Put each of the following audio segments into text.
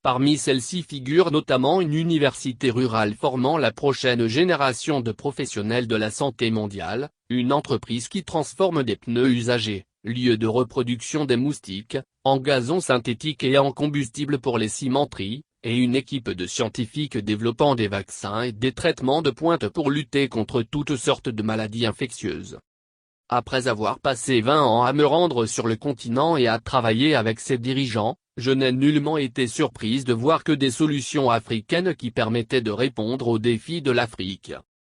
Parmi celles-ci figure notamment une université rurale formant la prochaine génération de professionnels de la santé mondiale, une entreprise qui transforme des pneus usagés, lieu de reproduction des moustiques, en gazon synthétique et en combustible pour les cimenteries, et une équipe de scientifiques développant des vaccins et des traitements de pointe pour lutter contre toutes sortes de maladies infectieuses. Après avoir passé 20 ans à me rendre sur le continent et à travailler avec ses dirigeants, je n'ai nullement été surprise de voir que des solutions africaines qui permettaient de répondre aux défis de l'Afrique.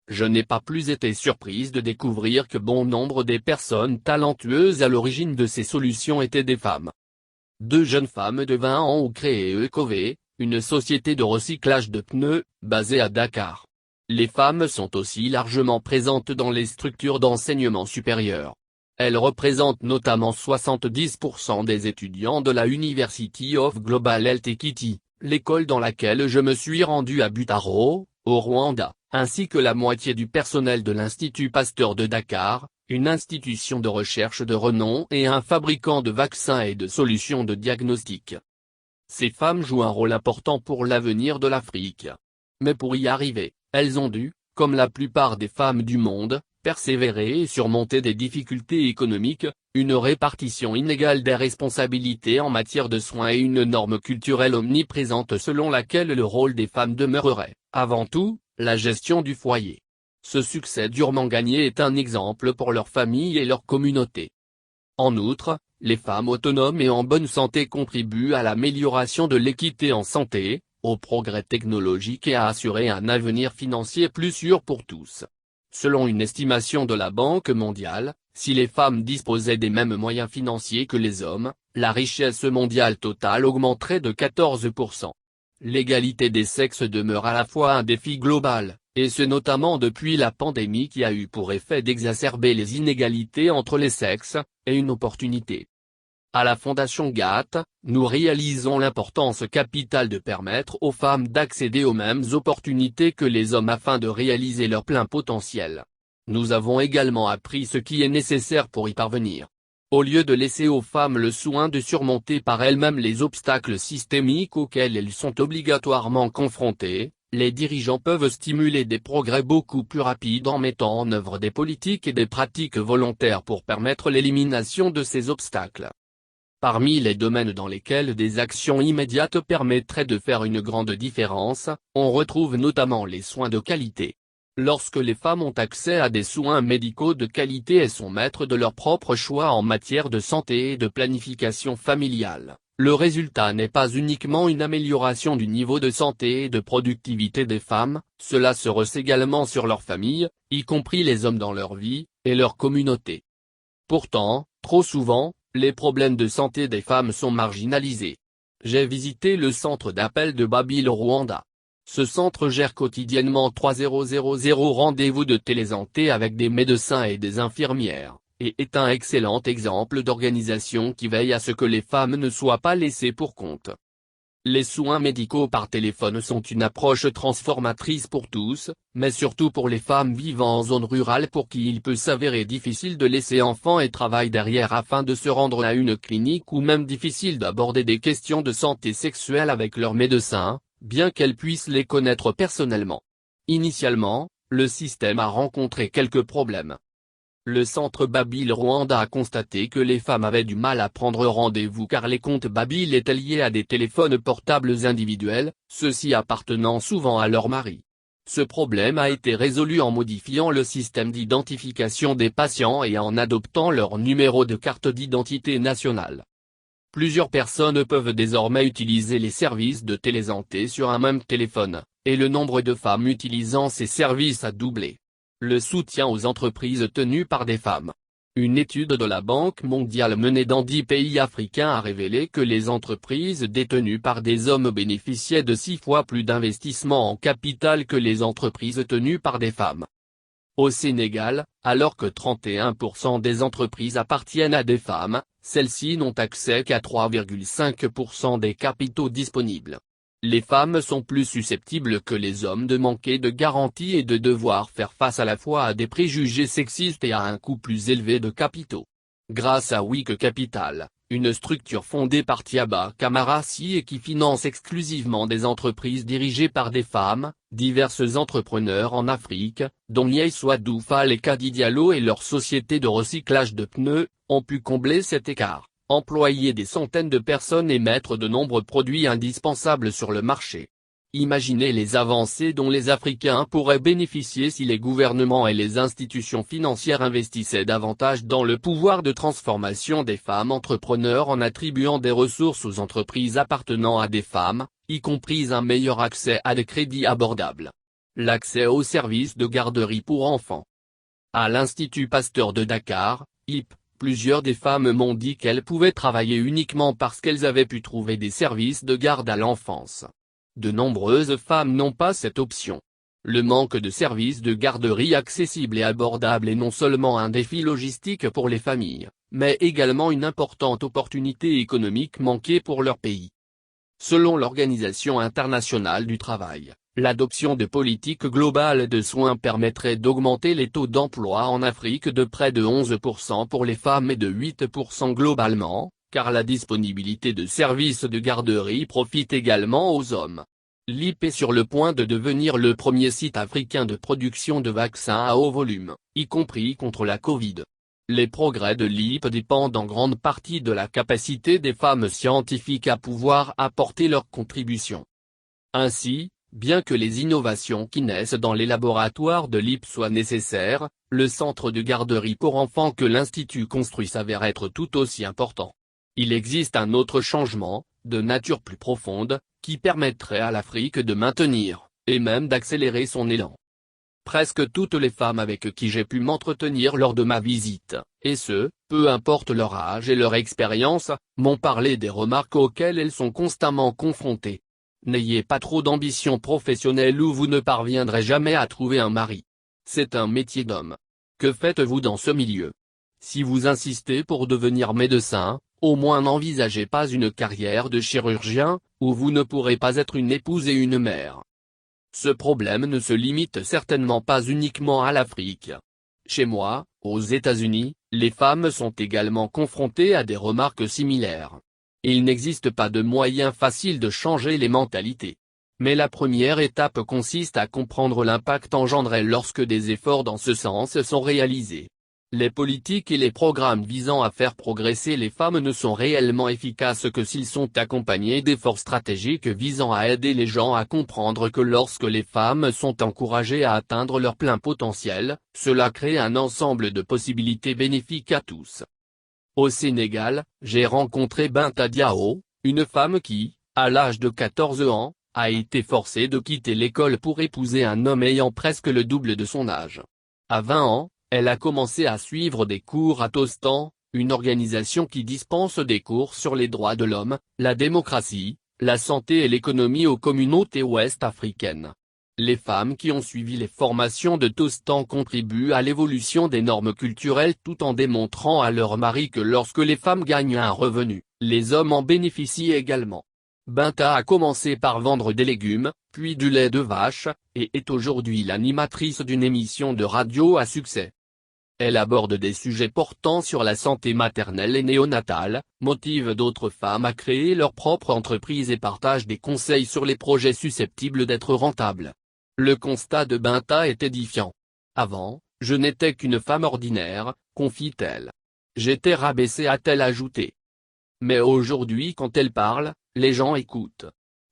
Je n'ai pas plus été surprise de découvrir que bon nombre des personnes talentueuses à l'origine de ces solutions étaient des femmes. 2 jeunes femmes de 20 ans ont créé Ecov, une société de recyclage de pneus, basée à Dakar. Les femmes sont aussi largement présentes dans les structures d'enseignement supérieur. Elles représentent notamment 70% des étudiants de la University of Global Health Equity, l'école dans laquelle je me suis rendu à Butaro, au Rwanda, ainsi que la moitié du personnel de l'Institut Pasteur de Dakar, une institution de recherche de renom et un fabricant de vaccins et de solutions de diagnostic. Ces femmes jouent un rôle important pour l'avenir de l'Afrique. Mais pour y arriver, elles ont dû, comme la plupart des femmes du monde, persévérer et surmonter des difficultés économiques, une répartition inégale des responsabilités en matière de soins et une norme culturelle omniprésente selon laquelle le rôle des femmes demeurerait, avant tout, la gestion du foyer. Ce succès durement gagné est un exemple pour leur famille et leur communauté. En outre, les femmes autonomes et en bonne santé contribuent à l'amélioration de l'équité en santé, au progrès technologique et à assurer un avenir financier plus sûr pour tous. Selon une estimation de la Banque mondiale, si les femmes disposaient des mêmes moyens financiers que les hommes, la richesse mondiale totale augmenterait de 14%. L'égalité des sexes demeure à la fois un défi global, et ce notamment depuis la pandémie qui a eu pour effet d'exacerber les inégalités entre les sexes, et une opportunité. À la Fondation GATT, nous réalisons l'importance capitale de permettre aux femmes d'accéder aux mêmes opportunités que les hommes afin de réaliser leur plein potentiel. Nous avons également appris ce qui est nécessaire pour y parvenir. Au lieu de laisser aux femmes le soin de surmonter par elles-mêmes les obstacles systémiques auxquels elles sont obligatoirement confrontées, les dirigeants peuvent stimuler des progrès beaucoup plus rapides en mettant en œuvre des politiques et des pratiques volontaires pour permettre l'élimination de ces obstacles. Parmi les domaines dans lesquels des actions immédiates permettraient de faire une grande différence, on retrouve notamment les soins de qualité. Lorsque les femmes ont accès à des soins médicaux de qualité et sont maîtres de leur propre choix en matière de santé et de planification familiale, le résultat n'est pas uniquement une amélioration du niveau de santé et de productivité des femmes, cela se ressent également sur leur famille, y compris les hommes dans leur vie, et leur communauté. Pourtant, trop souvent, les problèmes de santé des femmes sont marginalisés. J'ai visité le centre d'appel de Babil au Rwanda. Ce centre gère quotidiennement 3000 rendez-vous de télésanté avec des médecins et des infirmières, et est un excellent exemple d'organisation qui veille à ce que les femmes ne soient pas laissées pour compte. Les soins médicaux par téléphone sont une approche transformatrice pour tous, mais surtout pour les femmes vivant en zone rurale pour qui il peut s'avérer difficile de laisser enfants et travail derrière afin de se rendre à une clinique ou même difficile d'aborder des questions de santé sexuelle avec leur médecin, bien qu'elles puissent les connaître personnellement. Initialement, le système a rencontré quelques problèmes. Le centre Babil Rwanda a constaté que les femmes avaient du mal à prendre rendez-vous car les comptes Babil étaient liés à des téléphones portables individuels, ceux-ci appartenant souvent à leur mari. Ce problème a été résolu en modifiant le système d'identification des patients et en adoptant leur numéro de carte d'identité nationale. Plusieurs personnes peuvent désormais utiliser les services de télésanté sur un même téléphone, et le nombre de femmes utilisant ces services a doublé. Le soutien aux entreprises tenues par des femmes. Une étude de la Banque mondiale menée dans 10 pays africains a révélé que les entreprises détenues par des hommes bénéficiaient de 6 fois plus d'investissement en capital que les entreprises tenues par des femmes. Au Sénégal, alors que 31% des entreprises appartiennent à des femmes, celles-ci n'ont accès qu'à 3,5% des capitaux disponibles. Les femmes sont plus susceptibles que les hommes de manquer de garanties et de devoir faire face à la fois à des préjugés sexistes et à un coût plus élevé de capitaux. Grâce à Wik Capital, une structure fondée par Tiaba Camara-Si et qui finance exclusivement des entreprises dirigées par des femmes, diverses entrepreneurs en Afrique, dont Yeiswadou Fall et Kadi Diallo et leur société de recyclage de pneus, ont pu combler cet écart, employer des centaines de personnes et mettre de nombreux produits indispensables sur le marché. Imaginez les avancées dont les Africains pourraient bénéficier si les gouvernements et les institutions financières investissaient davantage dans le pouvoir de transformation des femmes entrepreneurs en attribuant des ressources aux entreprises appartenant à des femmes, y compris un meilleur accès à des crédits abordables. L'accès aux services de garderie pour enfants. À l'Institut Pasteur de Dakar, IP, plusieurs des femmes m'ont dit qu'elles pouvaient travailler uniquement parce qu'elles avaient pu trouver des services de garde à l'enfance. De nombreuses femmes n'ont pas cette option. Le manque de services de garderie accessibles et abordables est non seulement un défi logistique pour les familles, mais également une importante opportunité économique manquée pour leur pays. Selon l'Organisation internationale du travail, l'adoption de politiques globales de soins permettrait d'augmenter les taux d'emploi en Afrique de près de 11% pour les femmes et de 8% globalement, car la disponibilité de services de garderie profite également aux hommes. L'IP est sur le point de devenir le premier site africain de production de vaccins à haut volume, y compris contre la Covid. Les progrès de l'IP dépendent en grande partie de la capacité des femmes scientifiques à pouvoir apporter leur contribution. Ainsi, bien que les innovations qui naissent dans les laboratoires de l'IP soient nécessaires, le centre de garderie pour enfants que l'Institut construit s'avère être tout aussi important. Il existe un autre changement, de nature plus profonde, qui permettrait à l'Afrique de maintenir, et même d'accélérer son élan. Presque toutes les femmes avec qui j'ai pu m'entretenir lors de ma visite, et ce, peu importe leur âge et leur expérience, m'ont parlé des remarques auxquelles elles sont constamment confrontées. N'ayez pas trop d'ambition professionnelle ou vous ne parviendrez jamais à trouver un mari. C'est un métier d'homme. Que faites-vous dans ce milieu? Si vous insistez pour devenir médecin, au moins n'envisagez pas une carrière de chirurgien, où vous ne pourrez pas être une épouse et une mère. Ce problème ne se limite certainement pas uniquement à l'Afrique. Chez moi, aux États-Unis, les femmes sont également confrontées à des remarques similaires. Il n'existe pas de moyen facile de changer les mentalités. Mais la première étape consiste à comprendre l'impact engendré lorsque des efforts dans ce sens sont réalisés. Les politiques et les programmes visant à faire progresser les femmes ne sont réellement efficaces que s'ils sont accompagnés d'efforts stratégiques visant à aider les gens à comprendre que lorsque les femmes sont encouragées à atteindre leur plein potentiel, cela crée un ensemble de possibilités bénéfiques à tous. Au Sénégal, j'ai rencontré Binta Diao, une femme qui, à l'âge de 14 ans, a été forcée de quitter l'école pour épouser un homme ayant presque le double de son âge. À 20 ans, elle a commencé à suivre des cours à Tostan, une organisation qui dispense des cours sur les droits de l'homme, la démocratie, la santé et l'économie aux communautés ouest-africaines. Les femmes qui ont suivi les formations de Tostan contribuent à l'évolution des normes culturelles tout en démontrant à leur mari que lorsque les femmes gagnent un revenu, les hommes en bénéficient également. Binta a commencé par vendre des légumes, puis du lait de vache, et est aujourd'hui l'animatrice d'une émission de radio à succès. Elle aborde des sujets portant sur la santé maternelle et néonatale, motive d'autres femmes à créer leur propre entreprise et partage des conseils sur les projets susceptibles d'être rentables. Le constat de Binta est édifiant. Avant, je n'étais qu'une femme ordinaire, confie-t-elle. J'étais rabaissée, a-t-elle ajouté. Mais aujourd'hui quand elle parle, les gens écoutent.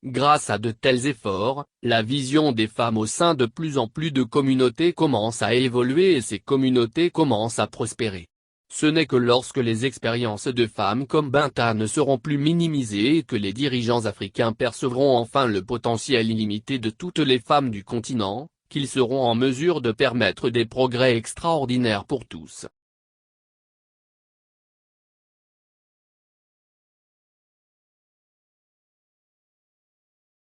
Grâce à de tels efforts, la vision des femmes au sein de plus en plus de communautés commence à évoluer et ces communautés commencent à prospérer. Ce n'est que lorsque les expériences de femmes comme Binta ne seront plus minimisées et que les dirigeants africains percevront enfin le potentiel illimité de toutes les femmes du continent, qu'ils seront en mesure de permettre des progrès extraordinaires pour tous.